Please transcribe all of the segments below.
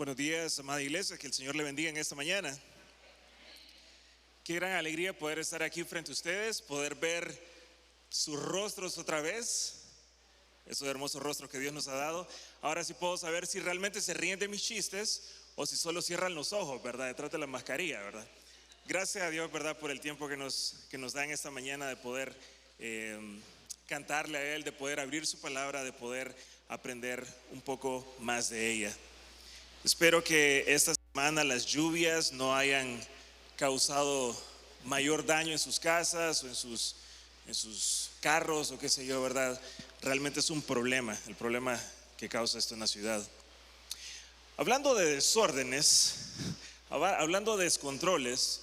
Buenos días, amada iglesia, que el Señor le bendiga en esta mañana. Qué gran alegría poder estar aquí frente a ustedes, poder ver sus rostros otra vez, esos hermosos rostros que Dios nos ha dado. Ahora sí puedo saber si realmente se ríen de mis chistes o si solo cierran los ojos, ¿verdad? Detrás de la mascarilla, ¿verdad? Gracias a Dios, ¿verdad? Por el tiempo que nos da en esta mañana de poder cantarle a Él, de poder abrir su palabra, de poder aprender un poco más de ella. Espero que esta semana las lluvias no hayan causado mayor daño en sus casas o en sus carros o qué sé yo, ¿verdad? Realmente es un problema, el problema que causa esto en la ciudad. Hablando de desórdenes, hablando de descontroles,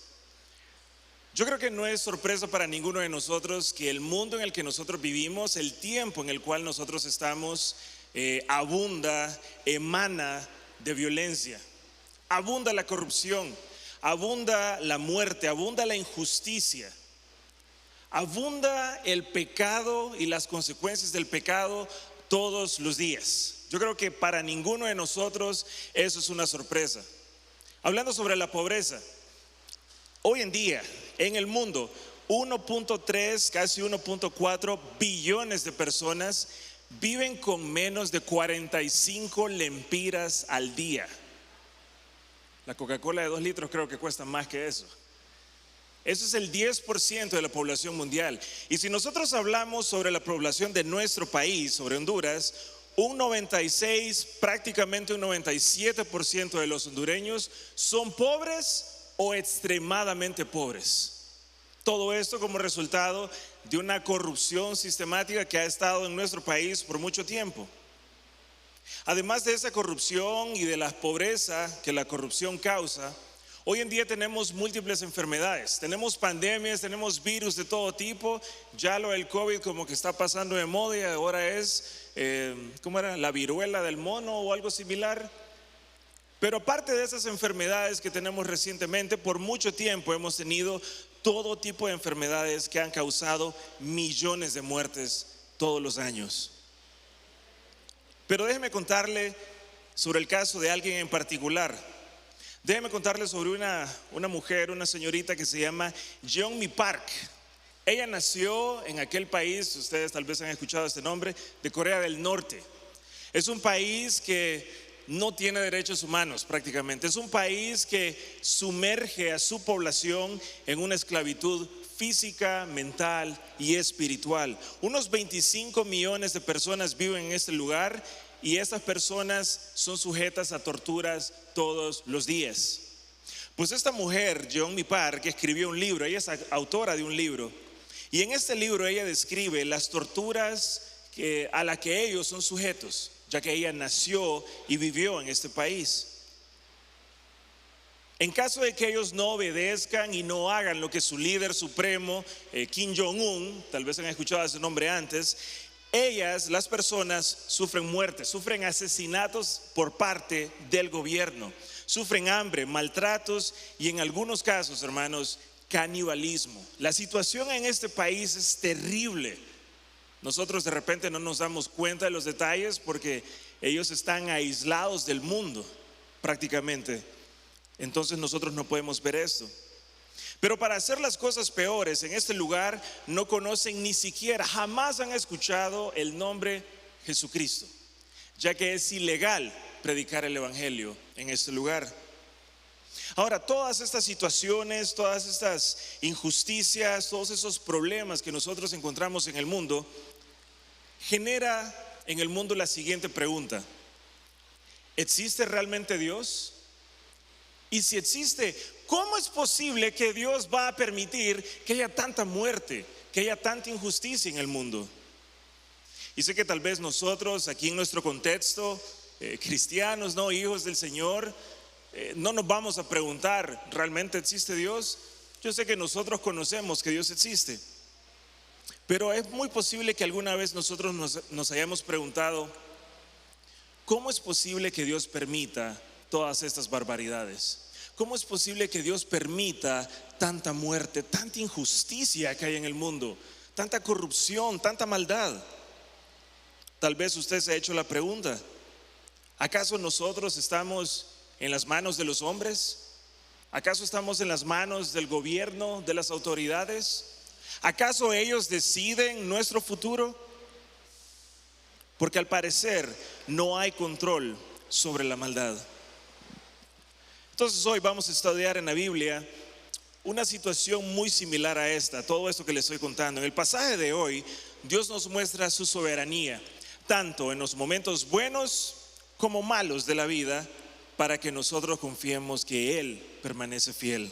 yo creo que no es sorpresa para ninguno de nosotros que el mundo en el que nosotros vivimos, el tiempo en el cual nosotros estamos, abunda, emana de violencia, abunda la corrupción, abunda la muerte, abunda la injusticia, abunda el pecado y las consecuencias del pecado todos los días. Yo creo que para ninguno de nosotros eso es una sorpresa. Hablando sobre la pobreza, hoy en día en el mundo 1.3, casi 1.4 billones de personas viven con menos de 45 lempiras al día. La Coca-Cola de 2 litros creo que cuesta más que eso. Eso es el 10% de la población mundial. Y si nosotros hablamos sobre la población de nuestro país, sobre Honduras, un 96, prácticamente un 97% de los hondureños son pobres o extremadamente pobres. Todo esto como resultado de una corrupción sistemática que ha estado en nuestro país por mucho tiempo. Además de esa corrupción y de la pobreza que la corrupción causa, hoy en día tenemos múltiples enfermedades, tenemos pandemias, tenemos virus de todo tipo. Ya lo del COVID como que está pasando de moda y ahora es, ¿cómo era? La viruela del mono o algo similar. Pero aparte de esas enfermedades que tenemos recientemente, por mucho tiempo hemos tenido todo tipo de enfermedades que han causado millones de muertes todos los años. Pero déjeme contarle sobre el caso de alguien en particular. Déjeme contarle sobre una mujer, una señorita que se llama Yeon-mi Park. Ella nació en aquel país, ustedes tal vez han escuchado este nombre, de Corea del Norte. Es un país que no tiene derechos humanos prácticamente. Es un país que sumerge a su población en una esclavitud física, mental y espiritual. Unos 25 millones de personas viven en este lugar y estas personas son sujetas a torturas todos los días. Pues esta mujer, Yeon-mi Park, escribió un libro, ella es autora de un libro, y en este libro ella describe las torturas a las que ellos son sujetos, ya que ella nació y vivió en este país. En caso de que ellos no obedezcan y no hagan lo que su líder supremo, Kim Jong-un, tal vez han escuchado ese nombre antes, las personas sufren muerte, sufren asesinatos por parte del gobierno, sufren hambre, maltratos y en algunos casos, hermanos, canibalismo. La situación en este país es terrible. Nosotros de repente no nos damos cuenta de los detalles porque ellos están aislados del mundo prácticamente. Entonces nosotros no podemos ver esto. Pero para hacer las cosas peores, en este lugar no conocen ni siquiera, jamás han escuchado el nombre Jesucristo, ya que es ilegal predicar el evangelio en este lugar. Ahora, todas estas situaciones, todas estas injusticias, todos esos problemas que nosotros encontramos en el mundo, genera en el mundo la siguiente pregunta: ¿existe realmente Dios? Y si existe, ¿cómo es posible que Dios va a permitir que haya tanta muerte, que haya tanta injusticia en el mundo? Y sé que tal vez nosotros aquí en nuestro contexto, cristianos, no hijos del Señor, no nos vamos a preguntar, ¿realmente existe Dios? Yo sé que nosotros conocemos que Dios existe, pero es muy posible que alguna vez nosotros nos hayamos preguntado, ¿cómo es posible que Dios permita todas estas barbaridades? ¿Cómo es posible que Dios permita tanta muerte, tanta injusticia que hay en el mundo, tanta corrupción, tanta maldad? Tal vez usted se ha hecho la pregunta: ¿acaso nosotros estamos en las manos de los hombres? ¿Acaso estamos en las manos del gobierno, de las autoridades? ¿Acaso ellos deciden nuestro futuro? Porque al parecer no hay control sobre la maldad. Entonces hoy vamos a estudiar en la Biblia una situación muy similar a esta, todo esto que les estoy contando. En el pasaje de hoy, Dios nos muestra su soberanía, tanto en los momentos buenos como malos de la vida, para que nosotros confiemos que Él permanece fiel.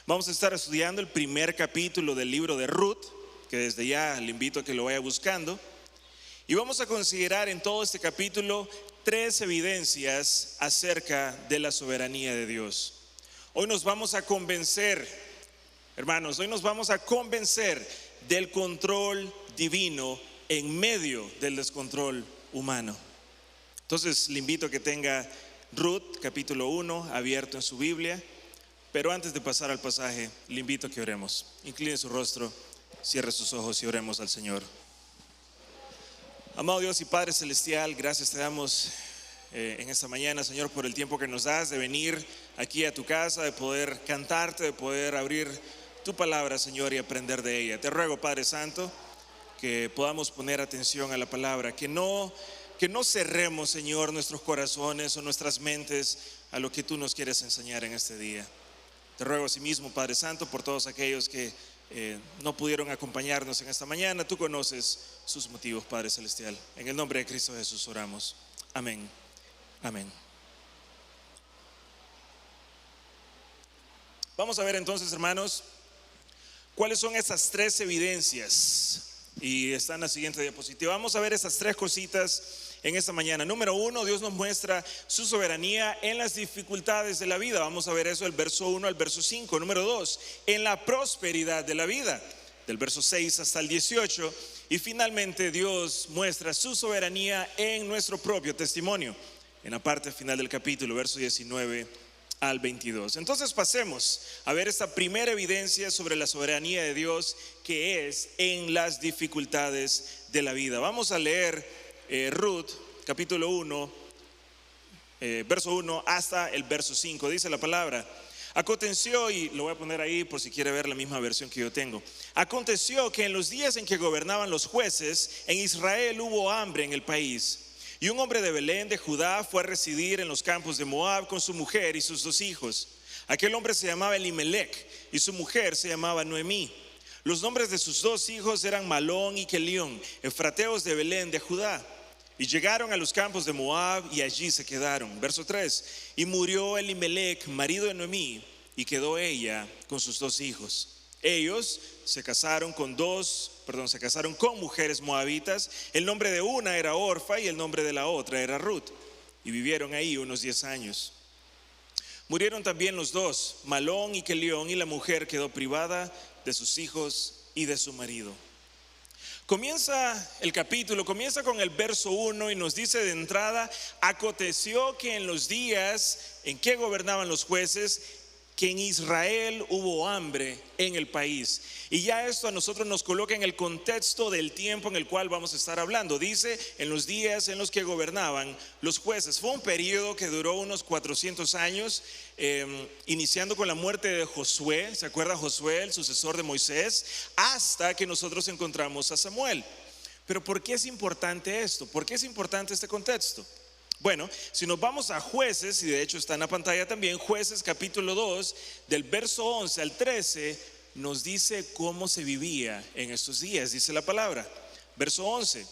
Vamos a estar estudiando el primer capítulo del libro de Ruth, que desde ya le invito a que lo vaya buscando. Y vamos a considerar en todo este capítulo 3 evidencias acerca de la soberanía de Dios. Hoy nos vamos a convencer, hermanos, hoy nos vamos a convencer del control divino en medio del descontrol humano. Entonces le invito a que tenga Ruth capítulo 1 abierto en su Biblia, pero antes de pasar al pasaje le invito a que oremos. Incline su rostro, cierre sus ojos y oremos al Señor. Amado Dios y Padre Celestial, gracias te damos en esta mañana, Señor, por el tiempo que nos das de venir aquí a tu casa, de poder cantarte, de poder abrir tu palabra, Señor, y aprender de ella. Te ruego, Padre Santo, que podamos poner atención a la palabra, que no cerremos, Señor, nuestros corazones o nuestras mentes a lo que tú nos quieres enseñar en este día. Te ruego asimismo, Padre Santo, por todos aquellos que no pudieron acompañarnos en esta mañana. Tú conoces sus motivos, Padre Celestial. En el nombre de Cristo Jesús oramos. Amén. Amén. Vamos a ver entonces, hermanos, cuáles son esas 3 evidencias. Y está en la siguiente diapositiva. Vamos a ver esas 3 cositas en esta mañana. Número 1, Dios nos muestra su soberanía en las dificultades de la vida. Vamos a ver eso del verso 1 al verso 5. Número 2, en la prosperidad de la vida, del verso 6 hasta el 18. Y finalmente Dios muestra su soberanía en nuestro propio testimonio, en la parte final del capítulo, verso 19 al 22. Entonces pasemos a ver esta primera evidencia sobre la soberanía de Dios, que es en las dificultades de la vida. Vamos a leer Ruth capítulo 1, verso 1 hasta el verso 5. Dice la palabra: aconteció, y lo voy a poner ahí por si quiere ver la misma versión que yo tengo. Aconteció que en los días en que gobernaban los jueces, en Israel hubo hambre en el país. Y un hombre de Belén de Judá fue a residir en los campos de Moab con su mujer y sus 2 hijos. Aquel hombre se llamaba Elimelech y su mujer se llamaba Noemí. Los nombres de sus 2 hijos eran Malón y Kelión, efrateos de Belén de Judá. Y llegaron a los campos de Moab y allí se quedaron. Verso 3: y murió Elimelech, marido de Noemí, y quedó ella con sus 2 hijos. Ellos se casaron con mujeres moabitas. El nombre de una era Orfa y el nombre de la otra era Ruth. Y vivieron ahí unos 10 años. Murieron también los 2, Malón y Kelión, y la mujer quedó privada de sus hijos y de su marido. Comienza el capítulo, comienza con el verso 1 y nos dice de entrada: aconteció que en los días en que gobernaban los jueces, que en Israel hubo hambre en el país. Y ya esto a nosotros nos coloca en el contexto del tiempo en el cual vamos a estar hablando. Dice, en los días en los que gobernaban los jueces. Fue un periodo que duró unos 400 años, iniciando con la muerte de Josué. ¿Se acuerda Josué, el sucesor de Moisés? Hasta que nosotros encontramos a Samuel. Pero ¿por qué es importante esto? ¿Por qué es importante este contexto? Bueno, si nos vamos a Jueces, y de hecho está en la pantalla también, Jueces capítulo 2, del verso 11 al 13, nos dice cómo se vivía en estos días. Dice la palabra, verso 11: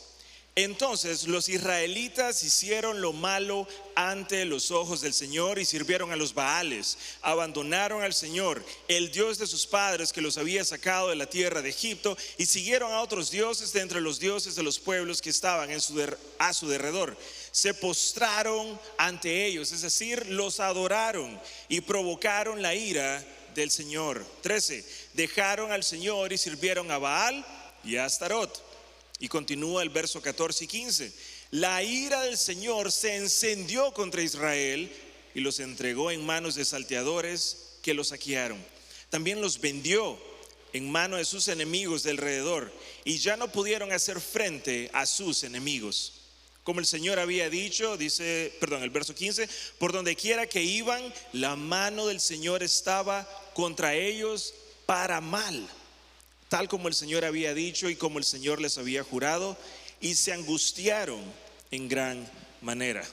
entonces los israelitas hicieron lo malo ante los ojos del Señor y sirvieron a los Baales. Abandonaron al Señor, el Dios de sus padres, que los había sacado de la tierra de Egipto, y siguieron a otros dioses de entre los dioses de los pueblos que estaban a su derredor. Se postraron ante ellos, es decir, los adoraron, y provocaron la ira del Señor. 13: dejaron al Señor y sirvieron a Baal y a Astarot. Y continúa el verso 14 y 15: la ira del Señor se encendió contra Israel y los entregó en manos de salteadores que los saquearon. También los vendió en mano de sus enemigos de alrededor, y ya no pudieron hacer frente a sus enemigos. como el Señor había dicho, dice, el verso 15, por donde quiera que iban, la mano del Señor estaba contra ellos para mal, tal como el Señor había dicho y como el Señor les había jurado, y se angustiaron en gran manera.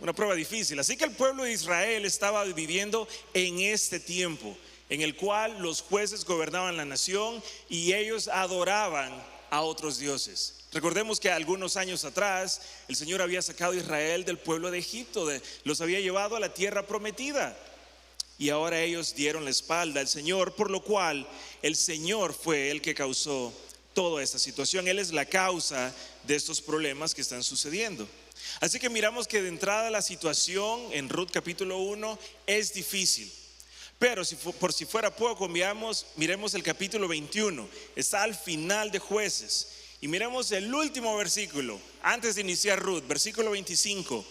Una prueba difícil. Así que el pueblo de Israel estaba viviendo en este tiempo en el cual los jueces gobernaban la nación y ellos adoraban a otros dioses. Recordemos que algunos años atrás el Señor había sacado a Israel del pueblo de Egipto, los había llevado a la tierra prometida, y ahora ellos dieron la espalda al Señor, por lo cual el Señor fue el que causó toda esta situación. Él es la causa de estos problemas que están sucediendo. Así que miramos que de entrada la situación en Ruth capítulo 1 es difícil. Pero por si fuera poco, miremos el capítulo 21, está al final de Jueces, y miremos el último versículo, antes de iniciar Ruth, versículo 25.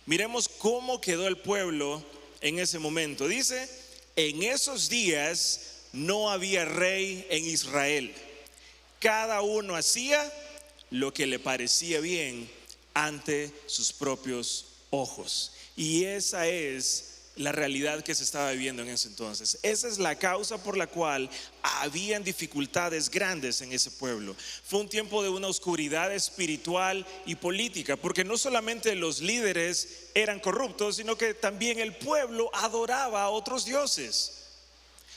Miremos cómo quedó el pueblo en ese momento. Dice, en esos días no había rey en Israel. Cada uno hacía lo que le parecía bien ante sus propios ojos. Y esa es la realidad que se estaba viviendo en ese entonces. Esa es la causa por la cual habían dificultades grandes en ese pueblo. Fue un tiempo de una oscuridad espiritual y política, porque no solamente los líderes eran corruptos, sino que también el pueblo adoraba a otros dioses.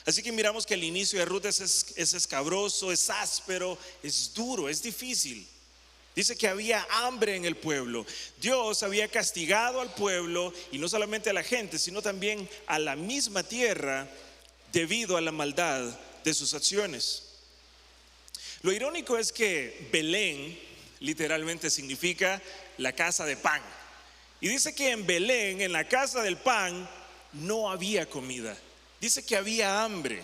Así que miramos que el inicio de Ruth es escabroso, es áspero, es duro, es difícil. Dice que había hambre en el pueblo. Dios había castigado al pueblo, y no solamente a la gente, sino también a la misma tierra, debido a la maldad de sus acciones. Lo irónico es que Belén literalmente significa la casa de pan. Y dice que en Belén, en la casa del pan, no había comida. Dice que había hambre.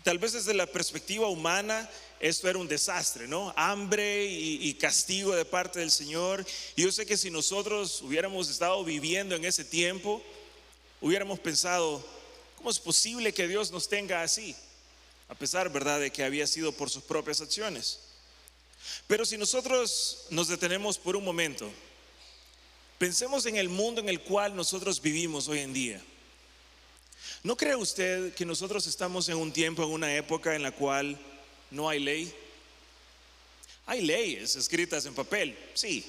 Tal vez desde la perspectiva humana esto era un desastre, ¿no? Hambre y castigo de parte del Señor. Y yo sé que si nosotros hubiéramos estado viviendo en ese tiempo, hubiéramos pensado, ¿cómo es posible que Dios nos tenga así? A pesar, ¿verdad?, de que había sido por sus propias acciones. Pero si nosotros nos detenemos por un momento, pensemos en el mundo en el cual nosotros vivimos hoy en día. ¿No cree usted que nosotros estamos en un tiempo, en una época en la cual no hay ley? Hay leyes escritas en papel, sí.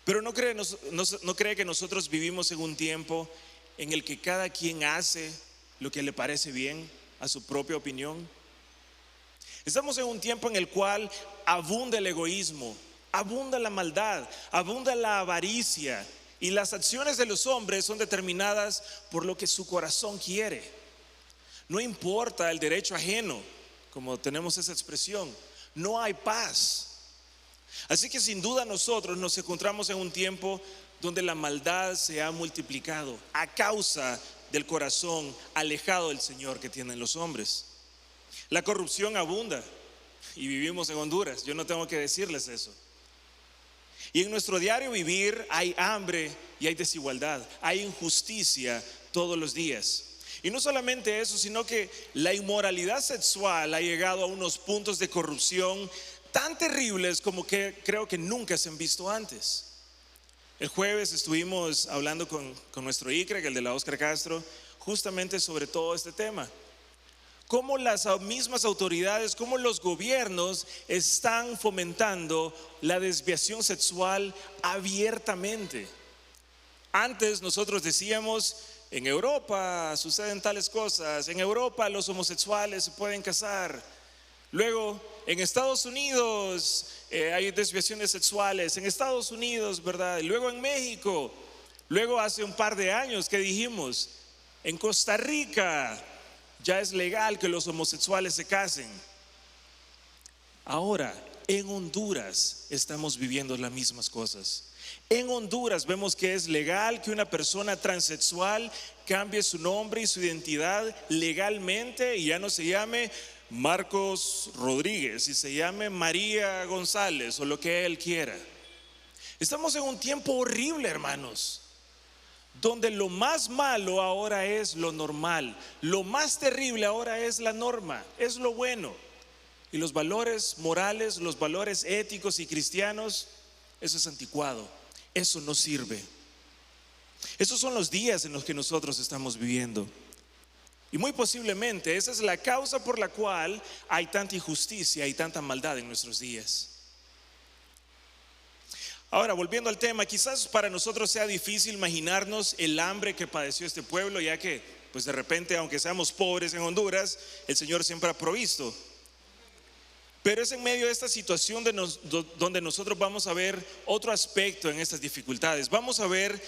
Pero ¿no cree que nosotros vivimos en un tiempo en el que cada quien hace lo que le parece bien a su propia opinión? Estamos en un tiempo en el cual abunda el egoísmo, abunda la maldad, abunda la avaricia. Y las acciones de los hombres son determinadas por lo que su corazón quiere. No importa el derecho ajeno, como tenemos esa expresión. No hay paz. Así que sin duda nosotros nos encontramos en un tiempo donde la maldad se ha multiplicado a causa del corazón alejado del Señor que tienen los hombres. La corrupción abunda, y vivimos en Honduras, yo no tengo que decirles eso. Y en nuestro diario vivir hay hambre y hay desigualdad, hay injusticia todos los días. Y no solamente eso, sino que la inmoralidad sexual ha llegado a unos puntos de corrupción tan terribles como que creo que nunca se han visto antes. El jueves estuvimos hablando con nuestro ICREC, el de la Oscar Castro, justamente sobre todo este tema. Cómo las mismas autoridades, cómo los gobiernos están fomentando la desviación sexual abiertamente. Antes nosotros decíamos, en Europa suceden tales cosas, en Europa los homosexuales se pueden casar. Luego en Estados Unidos hay desviaciones sexuales, en Estados Unidos, ¿verdad? Y luego en México, luego hace un par de años que dijimos, en Costa Rica ya es legal que los homosexuales se casen. Ahora, en Honduras estamos viviendo las mismas cosas. En Honduras vemos que es legal que una persona transexual cambie su nombre y su identidad legalmente y ya no se llame Marcos Rodríguez y se llame María González o lo que él quiera. Estamos en un tiempo horrible, hermanos, donde lo más malo ahora es lo normal, lo más terrible ahora es la norma, es lo bueno. Y los valores morales, los valores éticos y cristianos eso es anticuado, eso no sirve. Esos son los días en los que nosotros estamos viviendo. Y muy posiblemente esa es la causa por la cual hay tanta injusticia y tanta maldad en nuestros días. Ahora, volviendo al tema, quizás para nosotros sea difícil imaginarnos el hambre que padeció este pueblo, ya que, pues de repente, aunque seamos pobres en Honduras, el Señor siempre ha provisto. Pero es en medio de esta situación donde nosotros vamos a ver otro aspecto en estas dificultades. Vamos a ver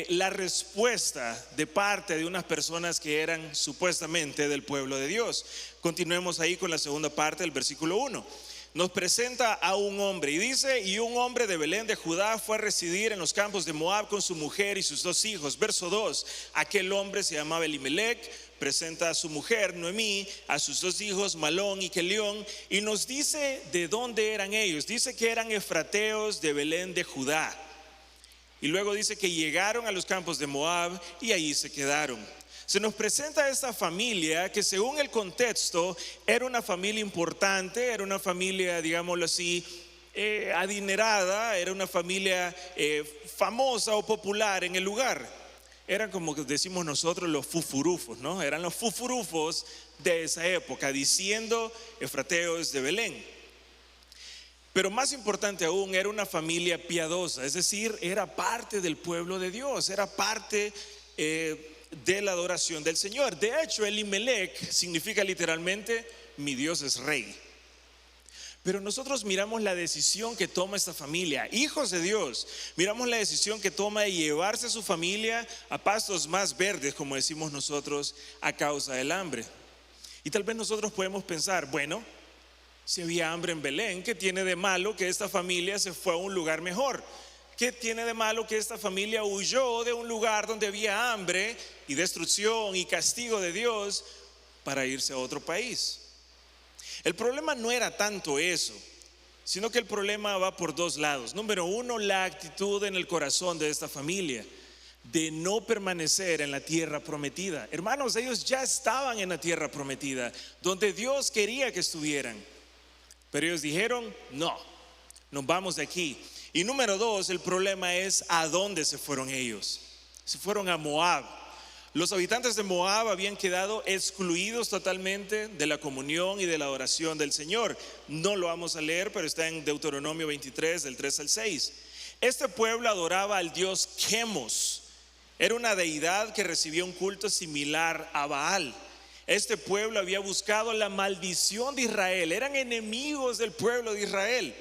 la respuesta de parte de unas personas que eran supuestamente del pueblo de Dios. Continuemos ahí con la segunda parte del versículo 1. Nos presenta a un hombre y dice: y un hombre de Belén de Judá fue a residir en los campos de Moab con su mujer y sus 2 hijos. Verso 2, aquel hombre se llamaba Elimelec. Presenta a su mujer Noemí, a sus 2 hijos Malón y Kelión, y nos dice de dónde eran ellos. Dice que eran efrateos de Belén de Judá. Y luego dice que llegaron a los campos de Moab y ahí se quedaron. Se nos presenta esta familia que, según el contexto, era una familia importante, era una familia, digámoslo así, adinerada, era una familia famosa o popular en el lugar. Eran, como decimos nosotros, los fufurufos, ¿no? Eran los fufurufos de esa época, diciendo efrateos de Belén. Pero más importante aún, era una familia piadosa, es decir, era parte del pueblo de Dios, era parte de la adoración del Señor. De hecho, Elimelec significa literalmente: mi Dios es rey. Pero nosotros miramos la decisión que toma esta familia, hijos de Dios. Miramos la decisión que toma de llevarse a su familia a pastos más verdes, como decimos nosotros, a causa del hambre. Y tal vez nosotros podemos pensar: bueno, si había hambre en Belén, ¿qué tiene de malo que esta familia se fue a un lugar mejor? ¿Qué tiene de malo que esta familia huyó de un lugar donde había hambre y destrucción y castigo de Dios para irse a otro país? El problema no era tanto eso, sino que el problema va por 2 lados. Número 1, la actitud en el corazón de esta familia de no permanecer en la tierra prometida. Hermanos, ellos ya estaban en la tierra prometida, donde Dios quería que estuvieran. Pero ellos dijeron: no, nos vamos de aquí. Y número 2, el problema es a dónde se fueron ellos. Se fueron a Moab. Los habitantes de Moab habían quedado excluidos totalmente de la comunión y de la adoración del Señor. No lo vamos a leer, pero está en Deuteronomio 23, del 3 al 6. Este pueblo adoraba al dios Chemos. Era una deidad que recibía un culto similar a Baal. Este pueblo había buscado la maldición de Israel. Eran enemigos del pueblo de Israel.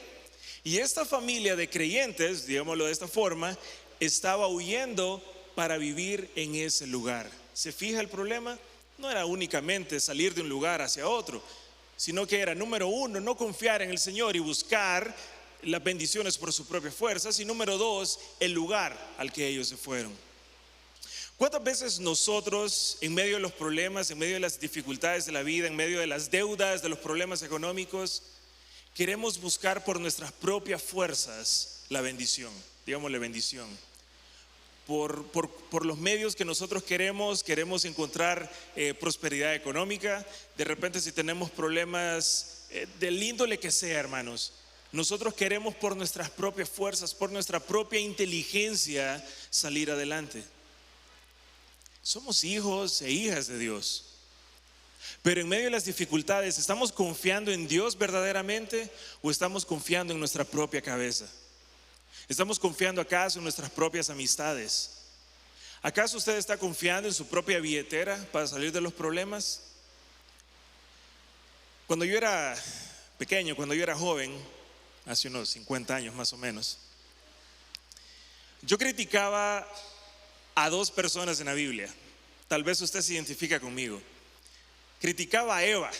Y esta familia de creyentes, digámoslo de esta forma, estaba huyendo para vivir en ese lugar. ¿Se fija el problema? No era únicamente salir de un lugar hacia otro, sino que era, número 1, no confiar en el Señor y buscar las bendiciones por sus propias fuerzas, y número 2, el lugar al que ellos se fueron. ¿Cuántas veces nosotros, en medio de los problemas, en medio de las dificultades de la vida, en medio de las deudas, de los problemas económicos, queremos buscar por nuestras propias fuerzas la bendición? Digámosle bendición. Por los medios que nosotros queremos encontrar prosperidad económica. De repente, si tenemos problemas del índole que sea, hermanos, nosotros queremos por nuestras propias fuerzas, por nuestra propia inteligencia, salir adelante. Somos hijos e hijas de Dios. Pero en medio de las dificultades, ¿estamos confiando en Dios verdaderamente o estamos confiando en nuestra propia cabeza? ¿Estamos confiando acaso en nuestras propias amistades? ¿Acaso usted está confiando en su propia billetera para salir de los problemas? Cuando yo era pequeño, cuando yo era joven, hace unos 50 años más o menos, yo criticaba a 2 personas en la Biblia. Tal vez usted se identifica conmigo. Criticaba a Eva,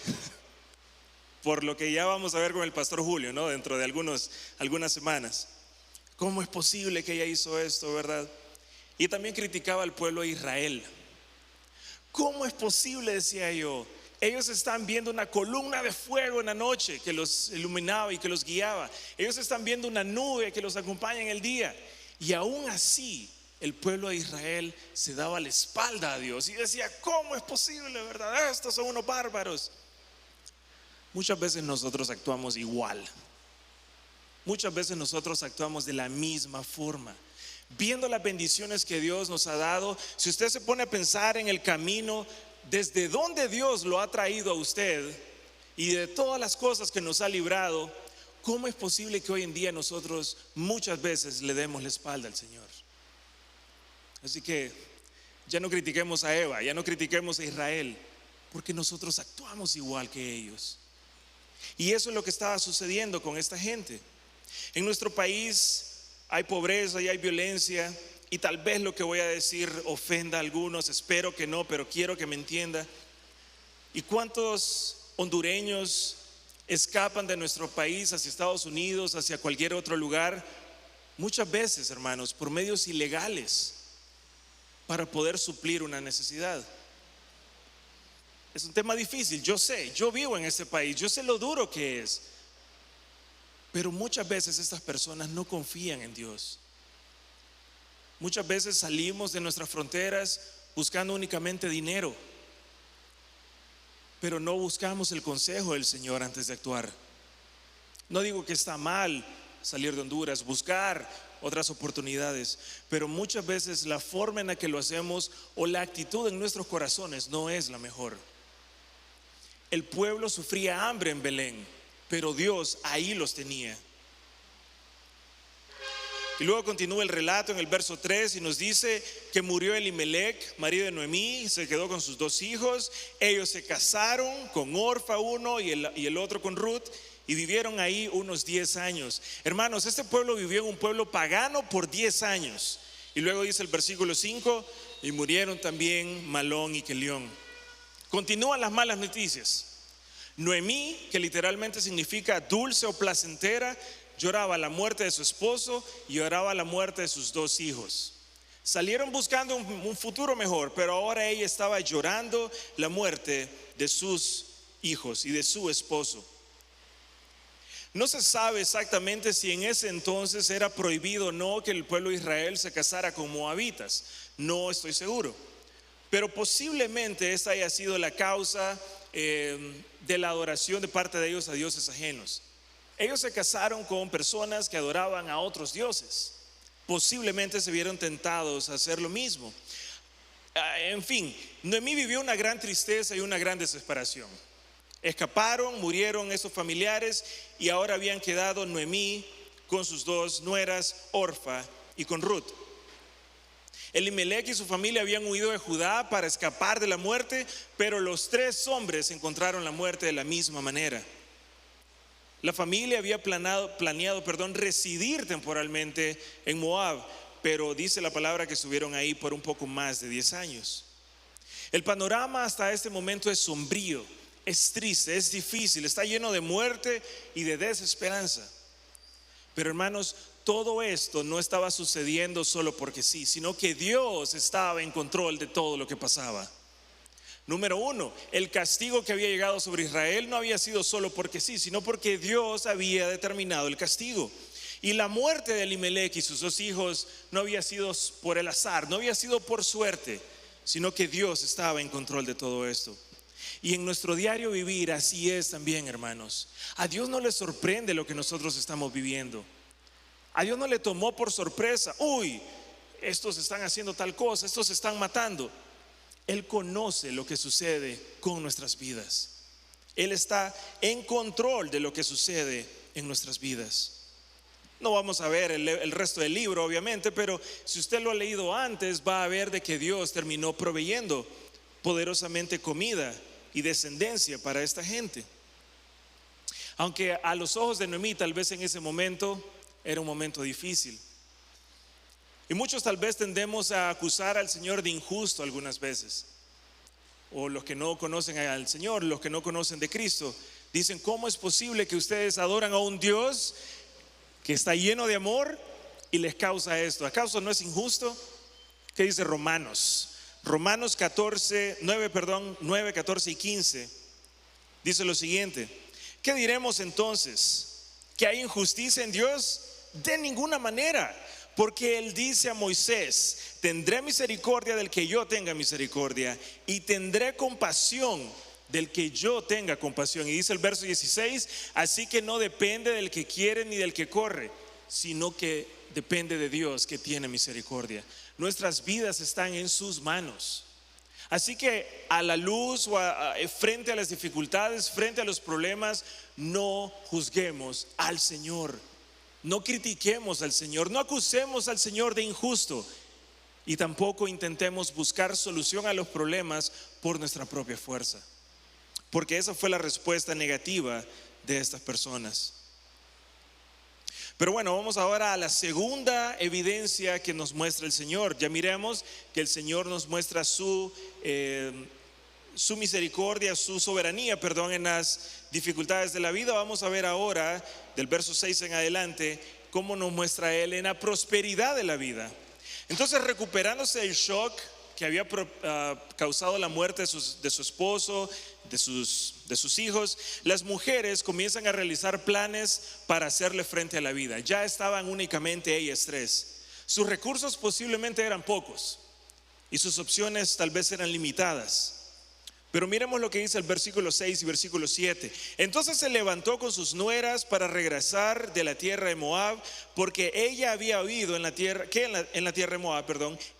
por lo que ya vamos a ver con el pastor Julio, ¿no? Dentro de algunas semanas. ¿Cómo es posible que ella hizo esto, verdad? Y también criticaba al pueblo de Israel. ¿Cómo es posible?, decía yo. Ellos están viendo una columna de fuego en la noche que los iluminaba y que los guiaba. Ellos están viendo una nube que los acompaña en el día. Y aún así, el pueblo de Israel se daba la espalda a Dios y decía: ¿cómo es posible, verdad? Estos son unos bárbaros. Muchas veces nosotros actuamos igual. muchas veces nosotros actuamos de la misma forma. Viendo las bendiciones que Dios nos ha dado, si usted se pone a pensar en el camino, desde donde Dios lo ha traído a usted y de todas las cosas que nos ha librado, ¿cómo es posible que hoy en día nosotros muchas veces le demos la espalda al Señor? Así que ya no critiquemos a Eva, ya no critiquemos a Israel, porque nosotros actuamos igual que ellos. Y eso es lo que estaba sucediendo con esta gente. En nuestro país hay pobreza y hay violencia, y tal vez lo que voy a decir ofenda a algunos, espero que no, pero quiero que me entienda. ¿Y cuántos hondureños escapan de nuestro país hacia Estados Unidos, hacia cualquier otro lugar? Muchas veces, hermanos, por medios ilegales, para poder suplir una necesidad. Es un tema difícil, yo sé, yo vivo en este país, yo sé lo duro que es. Pero muchas veces estas personas no confían en Dios. Muchas veces salimos de nuestras fronteras buscando únicamente dinero, pero no buscamos el consejo del Señor antes de actuar. No digo que está mal salir de Honduras, buscar otras oportunidades, pero muchas veces la forma en la que lo hacemos o la actitud en nuestros corazones no es la mejor. El pueblo sufría hambre en Belén, pero Dios ahí los tenía. Y luego continúa el relato en el verso 3 y nos dice que murió Elimelech, marido de Noemí, y se quedó con sus 2 hijos. Ellos se casaron con Orfa uno y el otro con Ruth, y vivieron ahí unos 10 años. Hermanos, este pueblo vivió en un pueblo pagano por 10 años. Y luego dice el versículo 5, y murieron también Malón y Kelión. Continúan las malas noticias. Noemí, que literalmente significa dulce o placentera, lloraba la muerte de su esposo y lloraba la muerte de sus 2 hijos. Salieron buscando un futuro mejor, pero ahora ella estaba llorando la muerte de sus hijos y de su esposo. No se sabe exactamente si en ese entonces era prohibido o no que el pueblo de Israel se casara con moabitas. No estoy seguro, pero posiblemente esta haya sido la causa de la adoración de parte de ellos a dioses ajenos. Ellos se casaron con personas que adoraban a otros dioses. Posiblemente se vieron tentados a hacer lo mismo. En fin, Noemí vivió una gran tristeza y una gran desesperación. Escaparon, murieron esos familiares, y ahora habían quedado Noemí con sus 2 nueras, Orfa y con Ruth. Elimelech y su familia habían huido de Judá para escapar de la muerte, pero los 3 hombres encontraron la muerte de la misma manera. La familia había planeado, residir temporalmente en Moab, pero dice la palabra que estuvieron ahí por un poco más de 10 años. El panorama hasta este momento es sombrío, es triste, es difícil, está lleno de muerte y de desesperanza. Pero hermanos, todo esto no estaba sucediendo solo porque sí, sino que Dios estaba en control de todo lo que pasaba. Número 1, el castigo que había llegado sobre Israel no había sido solo porque sí, sino porque Dios había determinado el castigo. Y la muerte de Elimelech y sus 2 hijos no había sido por el azar, no había sido por suerte, sino que Dios estaba en control de todo esto. Y en nuestro diario vivir así es también, hermanos. A Dios no le sorprende lo que nosotros estamos viviendo. A Dios no le tomó por sorpresa, uy, estos están haciendo tal cosa, estos se están matando. Él conoce lo que sucede con nuestras vidas. Él está en control de lo que sucede en nuestras vidas. No vamos a ver el resto del libro, obviamente, pero si usted lo ha leído antes, va a ver de que Dios terminó proveyendo poderosamente comida y descendencia para esta gente. Aunque a los ojos de Noemí tal vez en ese momento era un momento difícil. Y muchos tal vez tendemos a acusar al Señor de injusto algunas veces. O los que no conocen al Señor, los que no conocen de Cristo, dicen: ¿cómo es posible que ustedes adoran a un Dios que está lleno de amor y les causa esto? ¿Acaso no es injusto? ¿Qué dice Romanos? Romanos 9, 14 y 15 dice lo siguiente: ¿qué diremos entonces? ¿Que hay injusticia en Dios? De ninguna manera. Porque Él dice a Moisés: tendré misericordia del que yo tenga misericordia, y tendré compasión del que yo tenga compasión. Y dice el verso 16, así que no depende del que quiere ni del que corre, sino que depende de Dios que tiene misericordia. Nuestras vidas están en sus manos. Así que a la luz o frente a las dificultades, frente a los problemas, no juzguemos al Señor, no critiquemos al Señor, no acusemos al Señor de injusto y tampoco intentemos buscar solución a los problemas por nuestra propia fuerza, porque esa fue la respuesta negativa de estas personas. Pero bueno, vamos ahora a la segunda evidencia que nos muestra el Señor. Ya miremos que el Señor nos muestra su misericordia, su soberanía, en las dificultades de la vida. Vamos a ver ahora, del verso 6 en adelante, cómo nos muestra Él en la prosperidad de la vida. Entonces, recuperándose del shock que había causado la muerte de su esposo, de sus hijos, las mujeres comienzan a realizar planes para hacerle frente a la vida. Ya estaban únicamente ellas tres. Sus recursos posiblemente eran pocos y sus opciones tal vez eran limitadas. Pero miremos lo que dice el versículo 6 y versículo 7. Entonces se levantó con sus nueras para regresar de la tierra de Moab, porque ella había oído en la tierra de Moab,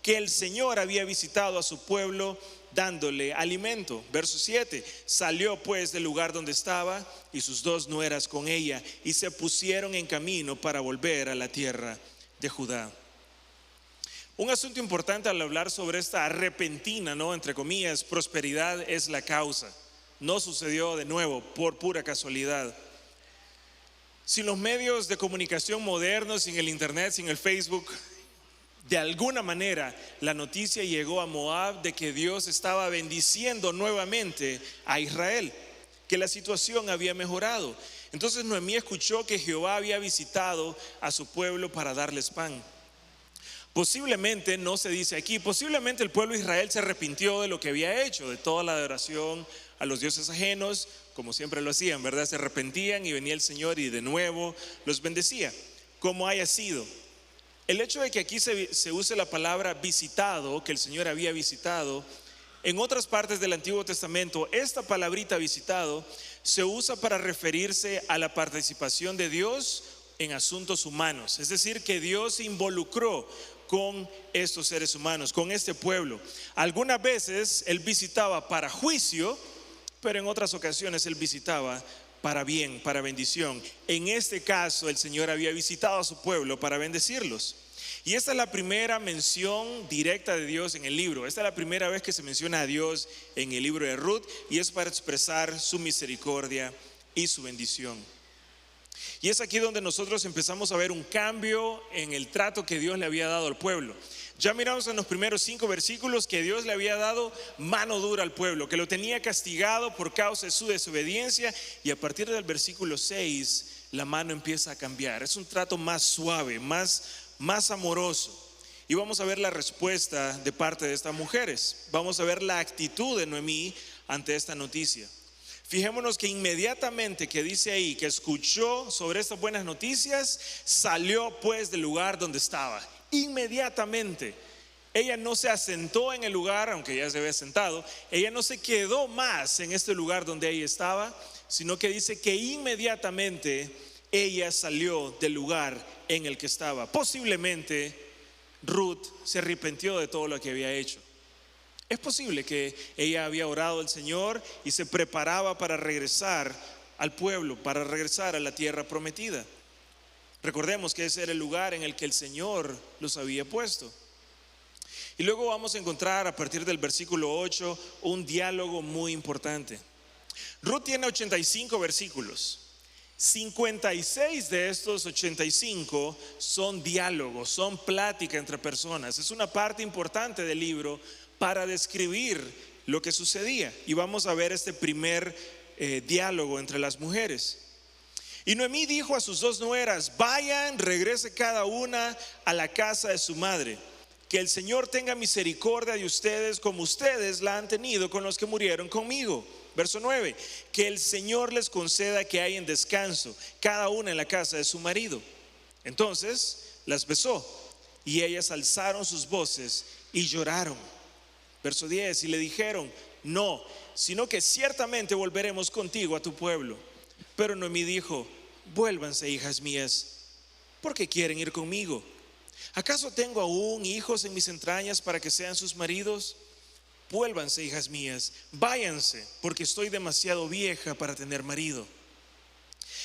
que el Señor había visitado a su pueblo dándole alimento. Verso 7. Salió pues del lugar donde estaba y sus dos nueras con ella, y se pusieron en camino para volver a la tierra de Judá. Un asunto importante al hablar sobre esta repentina, entre comillas, prosperidad es la causa. No sucedió de nuevo por pura casualidad. Sin los medios de comunicación modernos, sin el internet, sin el Facebook, de alguna manera la noticia llegó a Moab de que Dios estaba bendiciendo nuevamente a Israel, que la situación había mejorado. Entonces Noemí escuchó que Jehová había visitado a su pueblo para darles pan. Posiblemente, no se dice aquí, posiblemente el pueblo de Israel se arrepintió de lo que había hecho, de toda la adoración a los dioses ajenos, como siempre lo hacían, ¿verdad? Se arrepentían y venía el Señor y de nuevo los bendecía, como haya sido. El hecho de que aquí se use la palabra visitado, que el Señor había visitado, en otras partes del Antiguo Testamento, esta palabrita visitado se usa para referirse a la participación de Dios en asuntos humanos. Es decir, que Dios se involucró con estos seres humanos, con este pueblo. Algunas veces Él visitaba para juicio, pero en otras ocasiones Él visitaba para bien, para bendición. En este caso el Señor había visitado a su pueblo para bendecirlos. Y esta es la primera mención directa de Dios en el libro. Esta es la primera vez que se menciona a Dios en el libro de Ruth, y es para expresar su misericordia y su bendición. Y es aquí donde nosotros empezamos a ver un cambio en el trato que Dios le había dado al pueblo. Ya miramos en los primeros 5 versículos que Dios le había dado mano dura al pueblo, que lo tenía castigado por causa de su desobediencia, y a partir del versículo 6 la mano empieza a cambiar. Es un trato más suave, más amoroso. Y vamos a ver la respuesta de parte de estas mujeres. Vamos a ver la actitud de Noemí ante esta noticia. Fijémonos que inmediatamente, que dice ahí, que escuchó sobre estas buenas noticias, salió pues del lugar donde estaba. Inmediatamente. Ella no se asentó en el lugar, aunque ya se había sentado. Ella no se quedó más en este lugar donde ella estaba, sino que dice que inmediatamente ella salió del lugar en el que estaba. Posiblemente Ruth se arrepintió de todo lo que había hecho. Es posible que ella había orado al Señor y se preparaba para regresar al pueblo, para regresar a la tierra prometida. Recordemos que ese era el lugar en el que el Señor los había puesto. Y luego vamos a encontrar a partir del versículo 8 un diálogo muy importante. Ruth tiene 85 versículos. 56 de estos 85 son diálogos, son plática entre personas. Es una parte importante del libro para describir lo que sucedía. Y vamos a ver este primer diálogo entre las mujeres. Y Noemí dijo a sus dos nueras: vayan, regrese cada una a la casa de su madre. Que el Señor tenga misericordia de ustedes como ustedes la han tenido con los que murieron conmigo. Verso 9: que el Señor les conceda que hayan descanso, cada una en la casa de su marido. Entonces las besó, y ellas alzaron sus voces y lloraron. Verso 10: y le dijeron: no, sino que ciertamente volveremos contigo a tu pueblo. Pero Noemí dijo: vuélvanse, hijas mías, ¿por qué quieren ir conmigo? ¿Acaso tengo aún hijos en mis entrañas para que sean sus maridos? Vuélvanse, hijas mías, váyanse, porque estoy demasiado vieja para tener marido.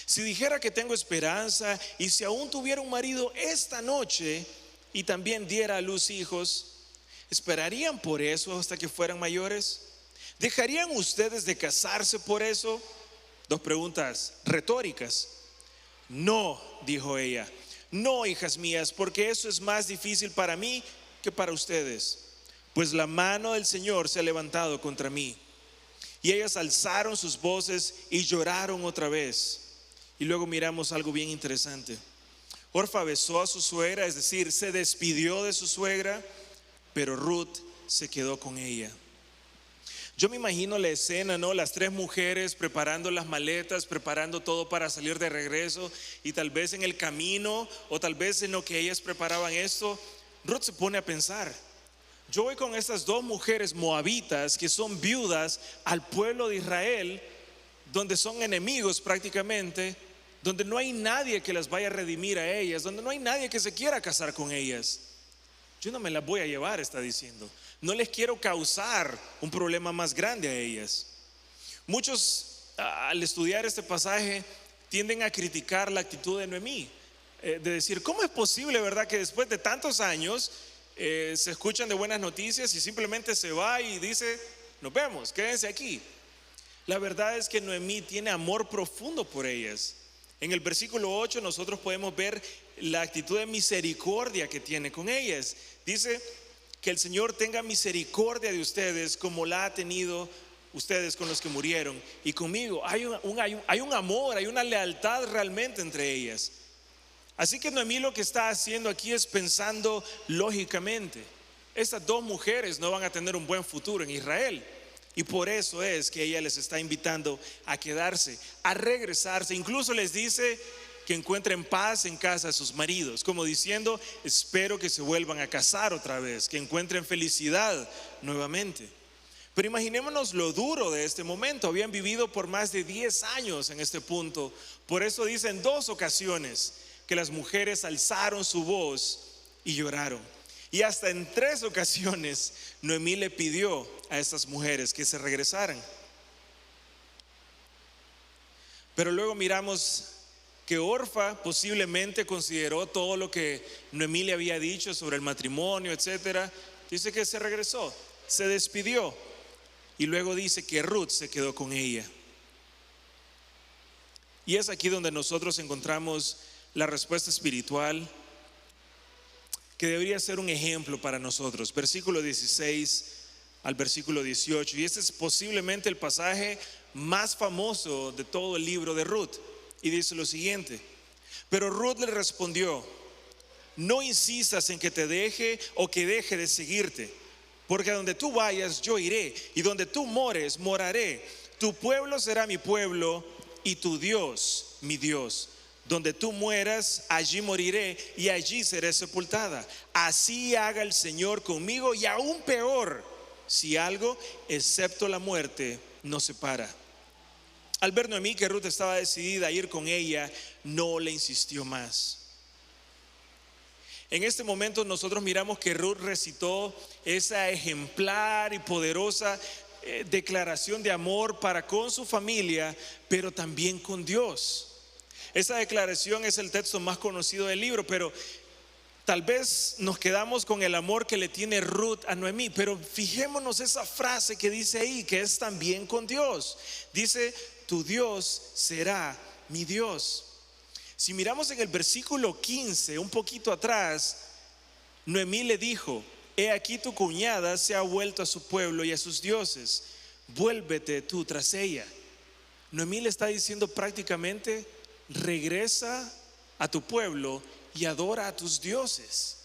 Si dijera que tengo esperanza, y si aún tuviera un marido esta noche y también diera a luz hijos, ¿esperarían por eso hasta que fueran mayores? ¿Dejarían ustedes de casarse por eso? Dos preguntas retóricas. No, dijo ella, no, hijas mías, porque eso es más difícil para mí que para ustedes, pues la mano del Señor se ha levantado contra mí. Y ellas alzaron sus voces y lloraron otra vez. Y luego miramos algo bien interesante. Orfa besó a su suegra, es decir, se despidió de su suegra, pero Ruth se quedó con ella. Yo me imagino la escena, ¿no? Las tres mujeres preparando las maletas, preparando todo para salir de regreso, y tal vez en el camino o tal vez en lo que ellas preparaban esto, Ruth se pone a pensar: yo voy con estas dos mujeres moabitas que son viudas al pueblo de Israel, donde son enemigos prácticamente, donde no hay nadie que las vaya a redimir a ellas, donde no hay nadie que se quiera casar con ellas. Yo no me las voy a llevar, está diciendo. No les quiero causar un problema más grande a ellas. Muchos, al estudiar este pasaje, tienden a criticar la actitud de Noemí, de decir: ¿cómo es posible, verdad, que después de tantos años se escuchan de buenas noticias y simplemente se va y dice: nos vemos, quédense aquí? La verdad es que Noemí tiene amor profundo por ellas. En el versículo 8 nosotros podemos ver la actitud de misericordia que tiene con ellas. Dice: que el Señor tenga misericordia de ustedes como la ha tenido ustedes con los que murieron y conmigo. Hay un amor, hay una lealtad realmente entre ellas. Así que Noemí lo que está haciendo aquí es pensando lógicamente: estas dos mujeres no van a tener un buen futuro en Israel, y por eso es que ella les está invitando a quedarse, a regresarse. Incluso les dice que encuentren paz en casa de sus maridos, como diciendo: espero que se vuelvan a casar otra vez, que encuentren felicidad nuevamente. Pero imaginémonos lo duro de este momento. Habían vivido por más de 10 años en este punto. Por eso dice en dos ocasiones que las mujeres alzaron su voz y lloraron. Y hasta en 3 ocasiones Noemí le pidió a estas mujeres que se regresaran. Pero luego miramos que Orfa posiblemente consideró todo lo que Noemí le había dicho sobre el matrimonio, etcétera. Dice que se regresó, se despidió, y luego dice que Ruth se quedó con ella. Y es aquí donde nosotros encontramos la respuesta espiritual que debería ser un ejemplo para nosotros. Versículo 16 al versículo 18. Y este es posiblemente el pasaje más famoso de todo el libro de Ruth. Y dice lo siguiente: pero Ruth le respondió: no insistas en que te deje o que deje de seguirte, porque a donde tú vayas yo iré, y donde tú mores moraré. Tu pueblo será mi pueblo y tu Dios mi Dios. Donde tú mueras, allí moriré y allí seré sepultada. Así haga el Señor conmigo, y aún peor, si algo excepto la muerte nos separa. Al ver Noemí que Ruth estaba decidida a ir con ella, no le insistió más. En este momento nosotros miramos que Ruth recitó esa ejemplar y poderosa declaración de amor para con su familia, pero también con Dios. Esa declaración es el texto más conocido del libro, pero tal vez nos quedamos con el amor que le tiene Ruth a Noemí. Pero fijémonos esa frase que dice ahí, que es también con Dios. Dice: tu Dios será mi Dios. Si miramos en el versículo 15, un poquito atrás, Noemí le dijo: he aquí tu cuñada se ha vuelto a su pueblo y a sus dioses, vuélvete tú tras ella. Noemí le está diciendo prácticamente: regresa a tu pueblo y adora a tus dioses.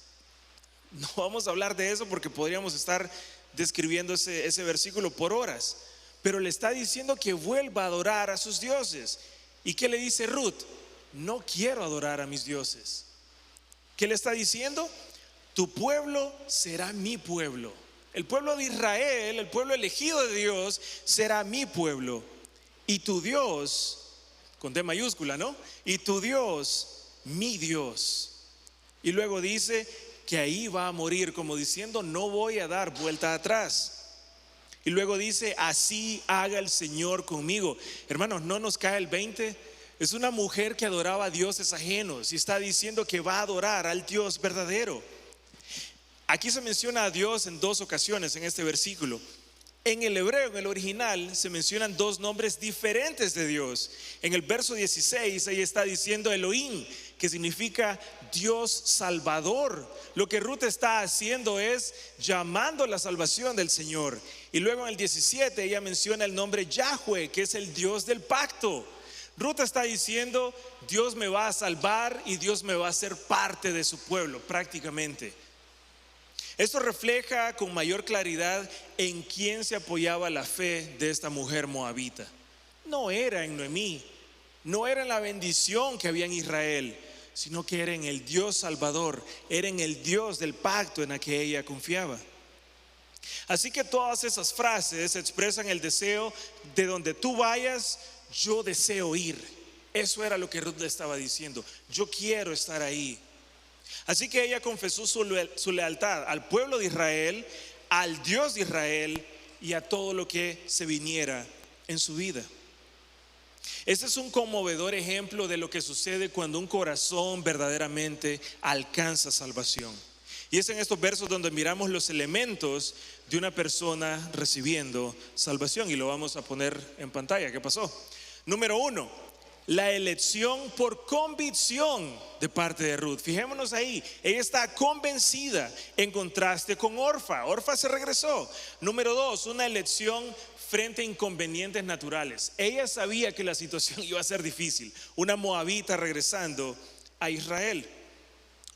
No vamos a hablar de eso porque podríamos estar describiendo ese versículo por horas, pero le está diciendo que vuelva a adorar a sus dioses. ¿Y qué le dice Ruth? No quiero adorar a mis dioses. ¿Qué le está diciendo? Tu pueblo será mi pueblo. El pueblo de Israel, el pueblo elegido de Dios, será mi pueblo. Y tu Dios, con D mayúscula, ¿no? Y tu Dios, mi Dios. Y luego dice que ahí va a morir, como diciendo, no voy a dar vuelta atrás. Y luego dice, así haga el Señor conmigo. Hermanos, ¿no nos cae el 20? Es una mujer que adoraba a dioses ajenos y está diciendo que va a adorar al Dios verdadero. Aquí se menciona a Dios en dos ocasiones en este versículo. En el hebreo, en el original, se mencionan dos nombres diferentes de Dios. En el verso 16, ahí está diciendo Elohim, que significa Dios Salvador. Lo que Ruth está haciendo es llamando la salvación del Señor. Y luego en el 17 ella menciona el nombre Yahweh, que es el Dios del pacto. Ruth está diciendo, Dios me va a salvar y Dios me va a hacer parte de su pueblo, prácticamente. Esto refleja con mayor claridad en quién se apoyaba la fe de esta mujer moabita. No era en Noemí, no era en la bendición que había en Israel, sino que era en el Dios Salvador, era en el Dios del pacto en el que ella confiaba. Así que todas esas frases expresan el deseo de donde tú vayas, yo deseo ir. Eso era lo que Ruth le estaba diciendo, yo quiero estar ahí. Así que ella confesó su lealtad al pueblo de Israel, al Dios de Israel y a todo lo que se viniera en su vida. Este es un conmovedor ejemplo de lo que sucede cuando un corazón verdaderamente alcanza salvación. Y es en estos versos donde miramos los elementos de una persona recibiendo salvación. Y lo vamos a poner en pantalla. ¿Qué pasó? Número 1, la elección por convicción de parte de Ruth. Fijémonos ahí, ella está convencida en contraste con Orfa. Orfa se regresó. Número 2, una elección frente a inconvenientes naturales. Ella sabía que la situación iba a ser difícil. Una moabita regresando a Israel.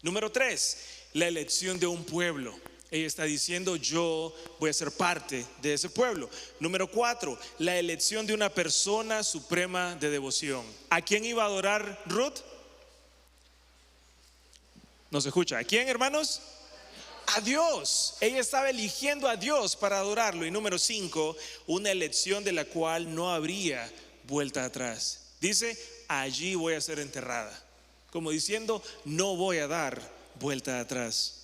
Número 3, la elección de un pueblo. Ella está diciendo, yo voy a ser parte de ese pueblo. Número 4, la elección de una persona suprema de devoción. ¿A quién iba a adorar Ruth? ¿No se escucha? ¿A quién, hermanos? A Dios. Ella estaba eligiendo a Dios para adorarlo. Y número 5, una elección de la cual no habría vuelta atrás. Dice, allí voy a ser enterrada. Como diciendo, no voy a dar vuelta atrás.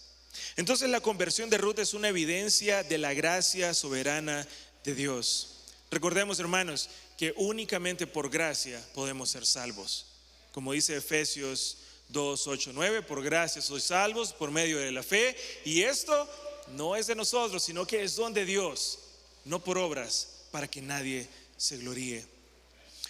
Entonces la conversión de Ruth es una evidencia de la gracia soberana de Dios. Recordemos, hermanos, que únicamente por gracia podemos ser salvos. Como dice Efesios 2, 8, 9, por gracia sois salvos por medio de la fe. Y esto no es de nosotros, sino que es don de Dios, no por obras, para que nadie se gloríe.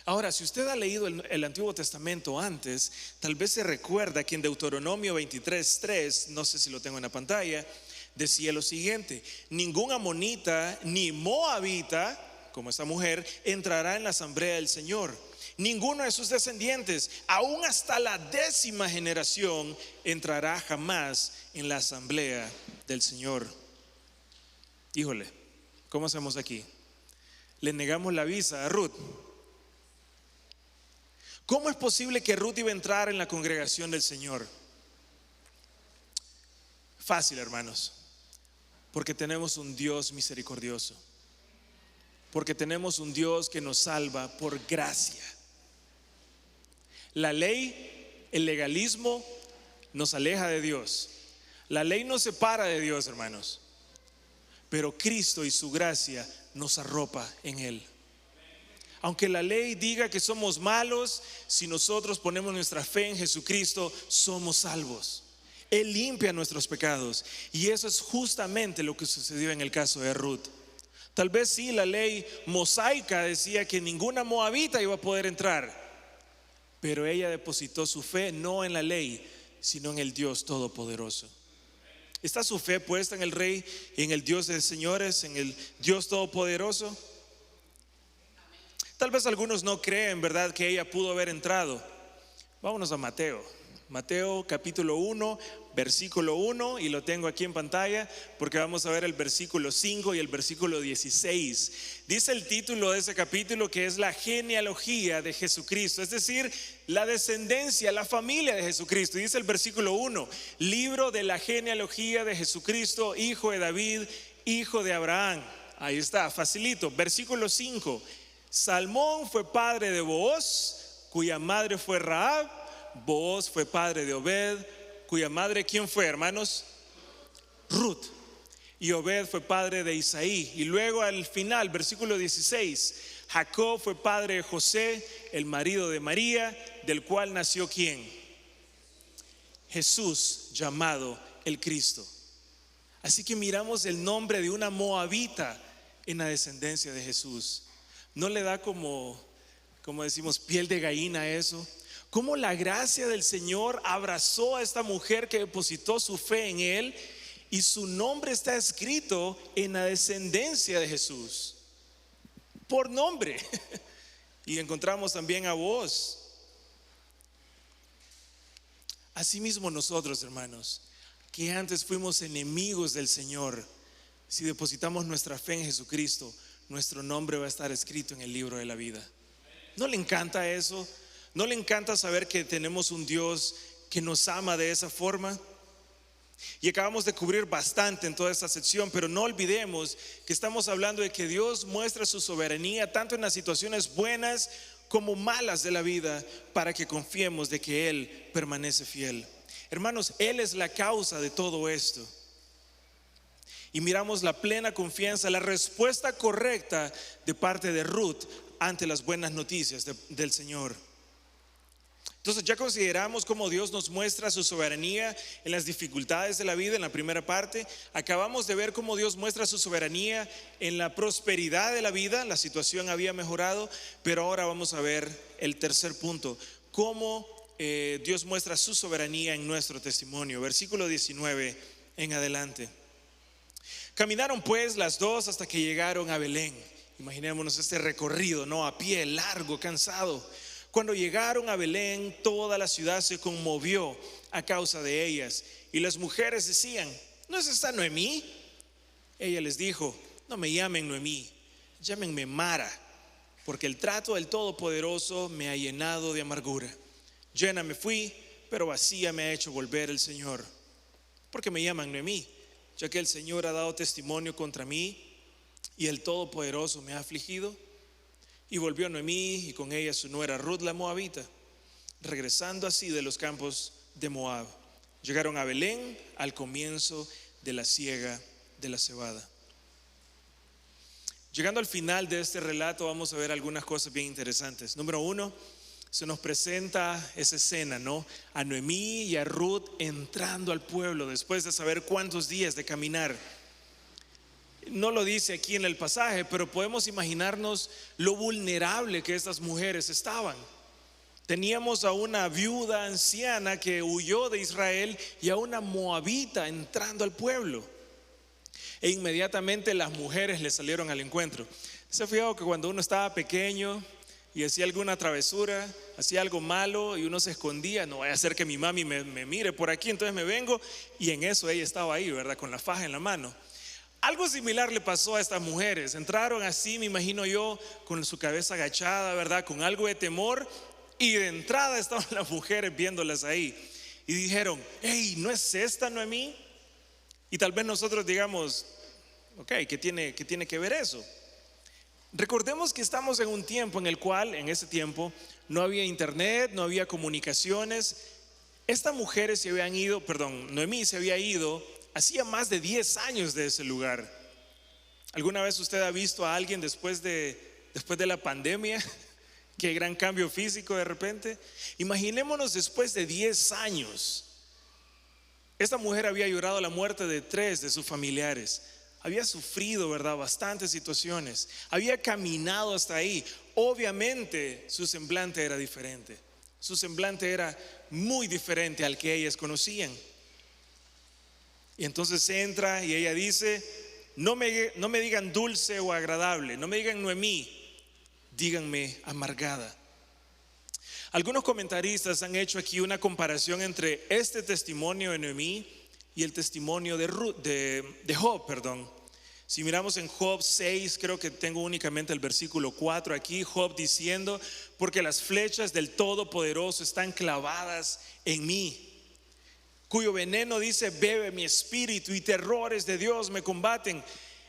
Ahora, si usted ha leído el Antiguo Testamento antes, tal vez se recuerda que en Deuteronomio 23:3, no sé si lo tengo en la pantalla, decía lo siguiente: ningún amonita ni moabita, como esta mujer, entrará en la asamblea del Señor. Ninguno de sus descendientes, aún hasta la 10ª generación, entrará jamás en la asamblea del Señor. Híjole, ¿cómo hacemos aquí? Le negamos la visa a Ruth. ¿Cómo es posible que Ruth iba a entrar en la congregación del Señor? Fácil, hermanos, porque tenemos un Dios misericordioso, porque tenemos un Dios que nos salva por gracia. La ley, el legalismo nos aleja de Dios. La ley nos separa de Dios, hermanos, pero Cristo y su gracia nos arropa en Él. Aunque la ley diga que somos malos, si nosotros ponemos nuestra fe en Jesucristo, somos salvos. Él limpia nuestros pecados. Y eso es justamente lo que sucedió en el caso de Ruth. Tal vez sí, la ley mosaica decía que ninguna moabita iba a poder entrar, pero ella depositó su fe no en la ley, sino en el Dios Todopoderoso. ¿Está su fe puesta en el Rey y en el Dios de señores, en el Dios Todopoderoso? Tal vez algunos no creen, ¿verdad?, que ella pudo haber entrado. Vámonos a Mateo capítulo 1, versículo 1, y lo tengo aquí en pantalla porque vamos a ver el versículo 5 y el versículo 16. Dice el título de ese capítulo que es la genealogía de Jesucristo, es decir, la descendencia, la familia de Jesucristo. Y dice el versículo 1, libro de la genealogía de Jesucristo, hijo de David, hijo de Abraham. Ahí está, facilito. Versículo 5. Salmón fue padre de Booz, cuya madre fue Rahab. Booz fue padre de Obed, cuya madre, ¿quién fue, hermanos? Ruth. Y Obed fue padre de Isaí. Y luego al final, versículo 16, Jacob fue padre de José, el marido de María, del cual nació ¿quién? Jesús, llamado el Cristo. Así que miramos el nombre de una moabita en la descendencia de Jesús. ¿No le da como decimos, piel de gallina a eso? Cómo la gracia del Señor abrazó a esta mujer que depositó su fe en Él, y su nombre está escrito en la descendencia de Jesús, por nombre. Y encontramos también a Booz. Asimismo nosotros, hermanos, que antes fuimos enemigos del Señor, si depositamos nuestra fe en Jesucristo, nuestro nombre va a estar escrito en el libro de la vida. ¿No le encanta eso? ¿No le encanta saber que tenemos un Dios que nos ama de esa forma? Y acabamos de cubrir bastante en toda esta sección, pero no olvidemos que estamos hablando de que Dios muestra su soberanía tanto en las situaciones buenas como malas de la vida, para que confiemos de que Él permanece fiel. Hermanos, Él es la causa de todo esto. Y miramos la plena confianza, la respuesta correcta de parte de Ruth ante las buenas noticias del Señor. Entonces ya consideramos cómo Dios nos muestra su soberanía en las dificultades de la vida en la primera parte. Acabamos de ver cómo Dios muestra su soberanía en la prosperidad de la vida. La situación había mejorado, pero ahora vamos a ver el tercer punto: cómo Dios muestra su soberanía en nuestro testimonio. Versículo 19 en adelante. Caminaron pues las dos hasta que llegaron a Belén. Imaginémonos este recorrido, ¿no? A pie, largo, cansado. Cuando llegaron a Belén, toda la ciudad se conmovió a causa de ellas. Y las mujeres decían: ¿no es esta Noemí? Ella les dijo: no me llamen Noemí, llámenme Mara, porque el trato del Todopoderoso me ha llenado de amargura. Llena me fui, pero vacía me ha hecho volver el Señor. ¿Por qué me llaman Noemí? Ya que el Señor ha dado testimonio contra mí y el Todopoderoso me ha afligido. Y volvió Noemí y con ella su nuera Ruth la moabita, regresando así de los campos de Moab. Llegaron a Belén al comienzo de la siega de la cebada. Llegando al final de este relato, vamos a ver algunas cosas bien interesantes. Número uno, se nos presenta esa escena, ¿no? A Noemí y a Ruth entrando al pueblo después de saber cuántos días de caminar. No lo dice aquí en el pasaje, pero podemos imaginarnos lo vulnerable que estas mujeres estaban. Teníamos a una viuda anciana que huyó de Israel y a una moabita entrando al pueblo. E inmediatamente las mujeres le salieron al encuentro. ¿Se ha fijado que cuando uno estaba pequeño y hacía alguna travesura, hacía algo malo y uno se escondía? No vaya a ser que mi mami me mire por aquí, entonces me vengo. Y en eso ella estaba ahí, ¿verdad? Con la faja en la mano. Algo similar le pasó a estas mujeres. Entraron así, me imagino yo, con su cabeza agachada, ¿verdad? Con algo de temor. Y de entrada estaban las mujeres viéndolas ahí. Y dijeron: hey, ¿no es esta Noemí? Y tal vez nosotros digamos: ok, ¿qué tiene que ver eso? Recordemos que estamos en un tiempo en el cual, en ese tiempo, no había internet, no había comunicaciones. Estas mujeres se habían ido, Noemí se había ido hacía más de 10 años de ese lugar. ¿Alguna vez usted ha visto a alguien después de la pandemia? Qué gran cambio físico de repente. Imaginémonos después de 10 años. Esta mujer había llorado la muerte de 3 de sus familiares. Había sufrido, ¿verdad?, bastantes situaciones. Había caminado hasta ahí. Obviamente su semblante era diferente. Su semblante era muy diferente al que ellas conocían. Y entonces entra y ella dice: no me digan dulce o agradable, no me digan Noemí, díganme amargada. Algunos comentaristas han hecho aquí una comparación entre este testimonio de Noemí y el testimonio de Job, Si miramos en Job 6, creo que tengo únicamente el versículo 4 aquí. Job diciendo: porque las flechas del Todopoderoso están clavadas en mí, cuyo veneno, dice, bebe mi espíritu, y terrores de Dios me combaten.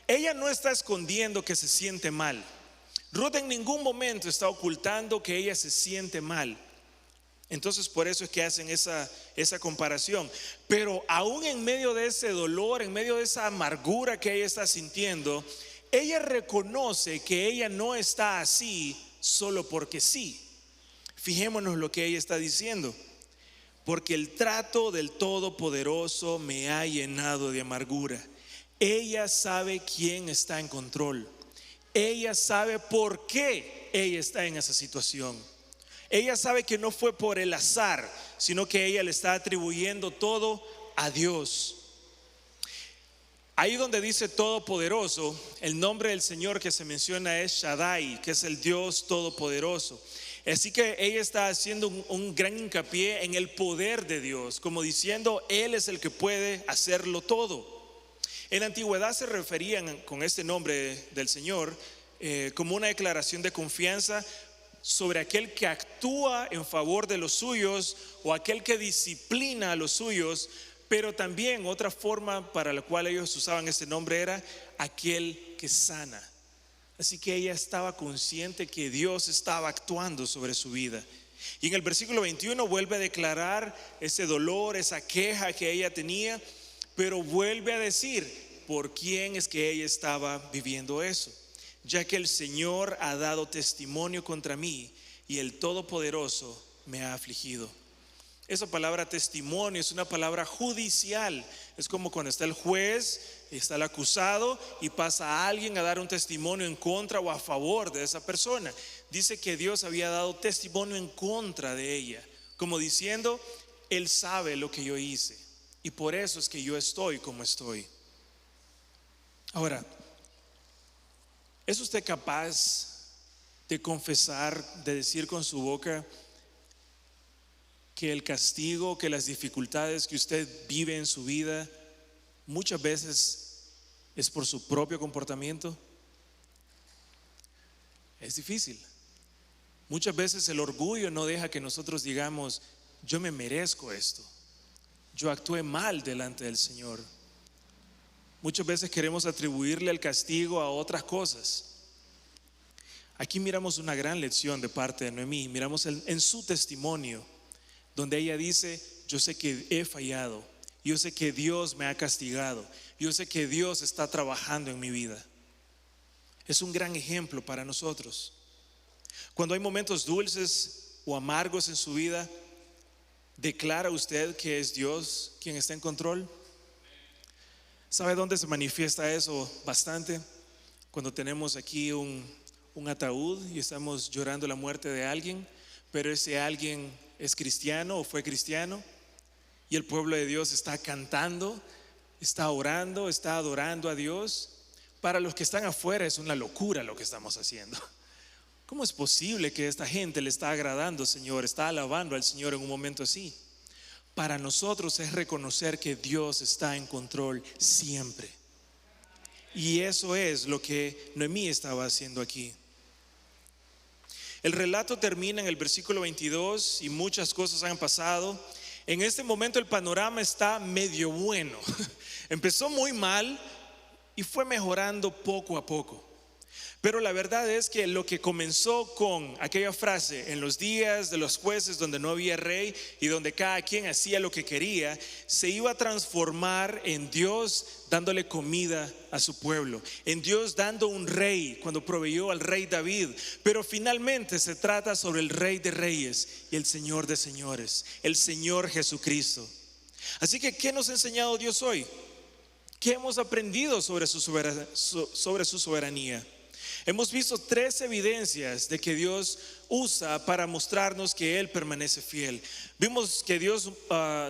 Ella no está escondiendo que se siente mal. Ruth en ningún momento está ocultando que ella se siente mal. Entonces por eso es que hacen esa comparación. Pero aún en medio de ese dolor, en medio de esa amargura que ella está sintiendo, ella reconoce que ella no está así solo porque sí. Fijémonos lo que ella está diciendo. Porque el trato del Todopoderoso me ha llenado de amargura. Ella sabe quién está en control. Ella sabe por qué ella está en esa situación. Ella sabe que no fue por el azar, sino que ella le está atribuyendo todo a Dios. Ahí donde dice Todopoderoso, el nombre del Señor que se menciona es Shaddai, que es el Dios Todopoderoso. Así que ella está haciendo un gran hincapié en el poder de Dios, como diciendo, Él es el que puede hacerlo todo. En la antigüedad se referían con este nombre del Señor como una declaración de confianza sobre aquel que actúa en favor de los suyos o aquel que disciplina a los suyos, pero también otra forma para la cual ellos usaban este nombre era aquel que sana. Así que ella estaba consciente que Dios estaba actuando sobre su vida. Y en el versículo 21 vuelve a declarar ese dolor, esa queja que ella tenía, pero vuelve a decir por quién es que ella estaba viviendo eso. Ya que el Señor ha dado testimonio contra mí y el Todopoderoso me ha afligido. Esa palabra testimonio es una palabra judicial. Es como cuando está el juez, está el acusado y pasa a alguien a dar un testimonio en contra o a favor de esa persona. Dice que Dios había dado testimonio en contra de ella, como diciendo, Él sabe lo que yo hice y por eso es que yo estoy como estoy. Ahora, ¿es usted capaz de confesar, de decir con su boca que el castigo, que las dificultades que usted vive en su vida muchas veces es por su propio comportamiento? Es difícil. Muchas veces el orgullo no deja que nosotros digamos, yo me merezco esto, yo actué mal delante del Señor. Muchas veces queremos atribuirle el castigo a otras cosas. Aquí miramos una gran lección de parte de Noemí. Miramos en su testimonio, donde ella dice, yo sé que he fallado, yo sé que Dios me ha castigado, yo sé que Dios está trabajando en mi vida. Es un gran ejemplo para nosotros. Cuando hay momentos dulces o amargos en su vida, ¿declara usted que es Dios quien está en control? ¿Sabe dónde se manifiesta eso bastante? Cuando tenemos aquí un ataúd y estamos llorando la muerte de alguien, pero ese alguien es cristiano o fue cristiano y el pueblo de Dios está cantando, está orando, está adorando a Dios. Para los que están afuera es una locura lo que estamos haciendo. ¿Cómo es posible que esta gente le está agradando, Señor, está alabando al Señor en un momento así? Para nosotros es reconocer que Dios está en control siempre. Y eso es lo que Noemí estaba haciendo aquí. El relato termina en el versículo 22 y muchas cosas han pasado. En este momento el panorama está medio bueno. Empezó muy mal y fue mejorando poco a poco. Pero la verdad es que lo que comenzó con aquella frase, en los días de los jueces donde no había rey y donde cada quien hacía lo que quería, se iba a transformar en Dios dándole comida a su pueblo, en Dios dando un rey cuando proveyó al rey David. Pero finalmente se trata sobre el Rey de Reyes y el Señor de Señores, el Señor Jesucristo. Así que, ¿qué nos ha enseñado Dios hoy? ¿Qué hemos aprendido sobre su soberanía? Hemos visto 3 evidencias de que Dios usa para mostrarnos que Él permanece fiel. Vimos que Dios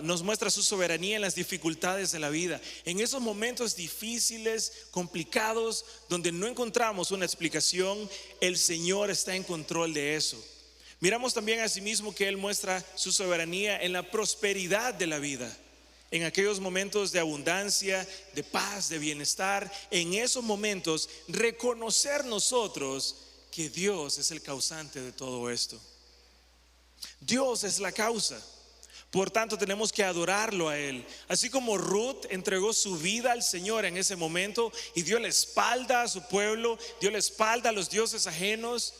nos muestra su soberanía en las dificultades de la vida, en esos momentos difíciles, complicados, donde no encontramos una explicación. El Señor está en control de eso. Miramos también asimismo que Él muestra su soberanía en la prosperidad de la vida. En aquellos momentos de abundancia, de paz, de bienestar, en esos momentos reconocer nosotros que Dios es el causante de todo esto. Dios es la causa. Por tanto, tenemos que adorarlo a Él. Así como Ruth entregó su vida al Señor en ese momento y dio la espalda a su pueblo, dio la espalda a los dioses ajenos,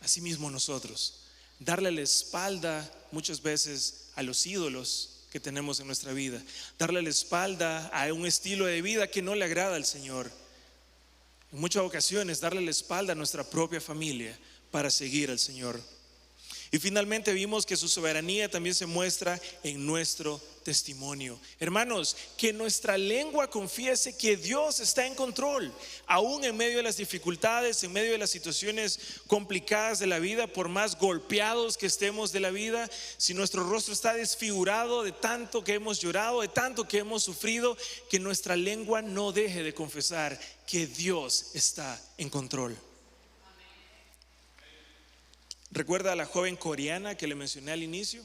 así mismo nosotros, darle la espalda muchas veces a los ídolos que tenemos en nuestra vida, darle la espalda a un estilo de vida que no le agrada al Señor. En muchas ocasiones darle la espalda a nuestra propia familia para seguir al Señor. Y finalmente vimos que su soberanía también se muestra en nuestro testimonio. Hermanos, que nuestra lengua confiese que Dios está en control, aún en medio de las dificultades, en medio de las situaciones complicadas de la vida, por más golpeados que estemos de la vida, si nuestro rostro está desfigurado de tanto que hemos llorado, de tanto que hemos sufrido, que nuestra lengua no deje de confesar que Dios está en control. ¿Recuerda a la joven coreana que le mencioné al inicio?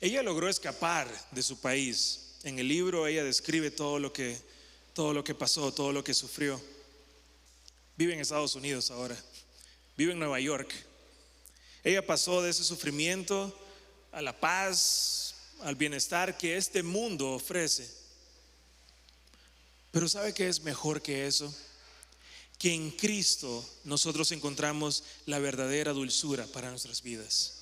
Ella logró escapar de su país. En el libro ella describe todo lo que pasó, todo lo que sufrió. Vive en Estados Unidos ahora, vive en Nueva York. Ella pasó de ese sufrimiento a la paz, al bienestar que este mundo ofrece. Pero ¿sabe qué es mejor que eso? Que en Cristo nosotros encontramos la verdadera dulzura para nuestras vidas.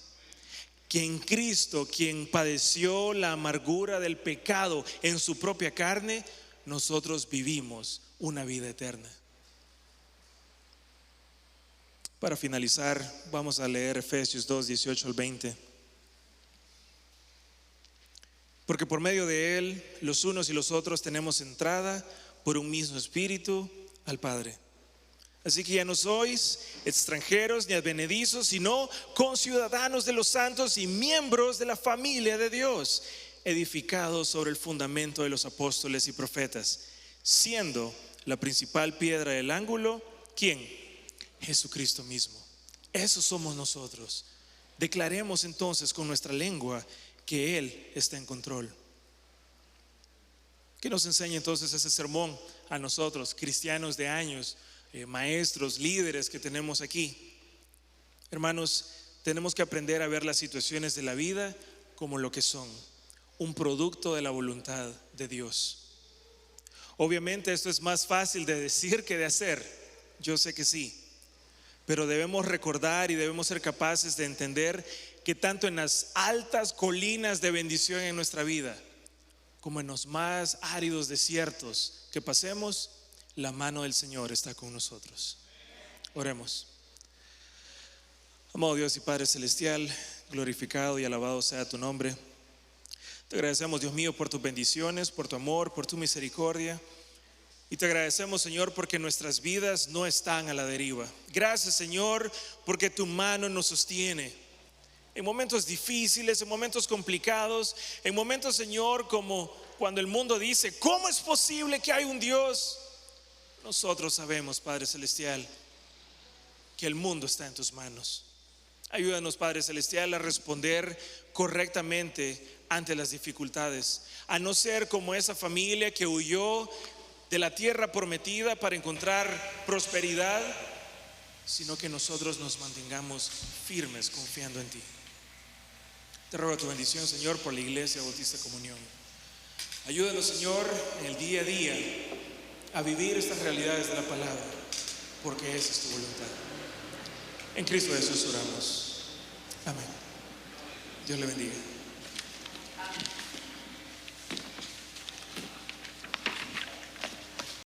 Que en Cristo, quien padeció la amargura del pecado en su propia carne, nosotros vivimos una vida eterna. Para finalizar, vamos a leer Efesios 2, 18 al 20. Porque por medio de Él, los unos y los otros tenemos entrada por un mismo espíritu al Padre. Así que ya no sois extranjeros ni advenedizos, sino conciudadanos de los santos y miembros de la familia de Dios, edificados sobre el fundamento de los apóstoles y profetas, siendo la principal piedra del ángulo, ¿quién? Jesucristo mismo. Eso somos nosotros. Declaremos entonces con nuestra lengua que Él está en control. ¿Qué nos enseña entonces ese sermón a nosotros, cristianos de años, maestros, líderes que tenemos aquí? Hermanos, tenemos que aprender a ver las situaciones de la vida como lo que son, un producto de la voluntad de Dios. Obviamente esto es más fácil de decir que de hacer, yo sé que sí, pero debemos recordar y debemos ser capaces de entender que tanto en las altas colinas de bendición en nuestra vida como en los más áridos desiertos que pasemos, la mano del Señor está con nosotros. Oremos. Amado Dios y Padre Celestial, glorificado y alabado sea tu nombre. Te agradecemos, Dios mío, por tus bendiciones, por tu amor, por tu misericordia. Y te agradecemos, Señor, porque nuestras vidas no están a la deriva. Gracias, Señor, porque tu mano nos sostiene en momentos difíciles, en momentos complicados, en momentos, Señor, como cuando el mundo dice: ¿cómo es posible que hay un Dios? Nosotros sabemos, Padre Celestial, que el mundo está en tus manos. Ayúdanos, Padre Celestial, a responder correctamente ante las dificultades, a no ser como esa familia que huyó de la tierra prometida para encontrar prosperidad, sino que nosotros nos mantengamos firmes confiando en ti. Te ruego tu bendición, Señor, por la Iglesia Bautista Comunión. Ayúdanos, Señor, en el día a día a vivir estas realidades de la palabra, porque esa es tu voluntad. En Cristo Jesús oramos. Amén. Dios le bendiga.